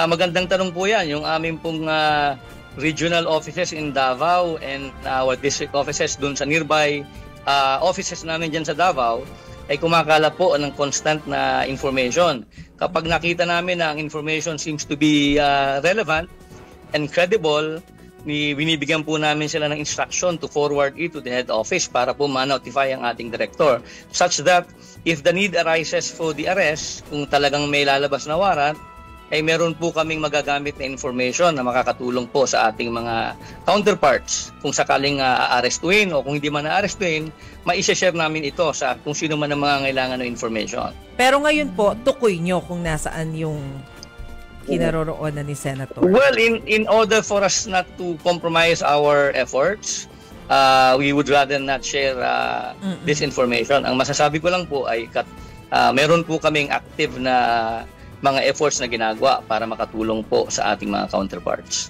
Magandang tanong po yan. Yung aming pong regional offices in Davao and our district offices dun sa nearby offices namin dyan sa Davao ay kumakalat po ng constant na information. Kapag nakita namin na ang information seems to be relevant and credible, binibigyan po namin sila ng instruction to forward it to the head office para po ma-notify ang ating director. Such that if the need arises for the arrest, kung talagang may lalabas na warrant, ay meron po kaming magagamit na information na makakatulong po sa ating mga counterparts. Kung sakaling aarestuin o kung hindi man aarestuin, ma-share namin ito sa kung sino man ang mga kailangan ng information. Pero ngayon po, tukoy nyo kung nasaan yung kinaroroonan ni Senator. Well, in order for us not to compromise our efforts, we would rather not share this information. Ang masasabi ko lang po ay meron po kaming active na mga efforts na ginagawa para makatulong po sa ating mga counterparts.